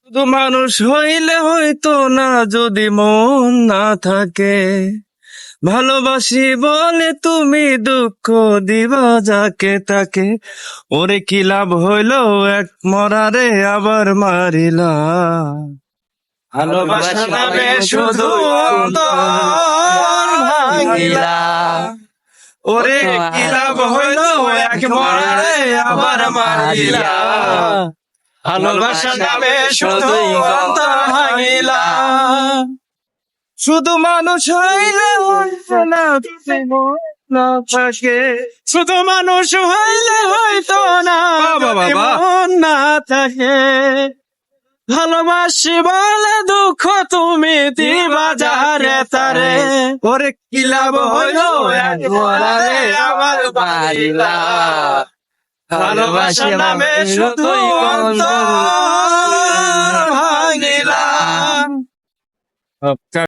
শুধু মানুষ হইলে হয়তো না, যদি মন না থাকে। ভালোবাসি বলে তুমি দুঃখ দিবা যাকে তাকে। ওরে কি লাভ হইলো এক মরারে আবার মারিলা। ভালোবাসা নামে শুধু অন্তর ভাঙিলা। ওরে কি লাভ হইলো এক মরারে আবার মারিলা। ভালোবাসা নামে শুধু অন্তর ভাঙিলা। শুধু মানুষ হইলে হইতো না, যদি মন না থাকে। শুধু মানুষ হইলে হইতো না, যদি মন না থাকে। ভালোবাসি বলে দুঃখ তুমি দিবা যারে তারে। ওরে কি লাভ হইলো এক মরারে আবার মারিলা। ভালোবাসা নামে শুধু অন্তর ভাঙিলা।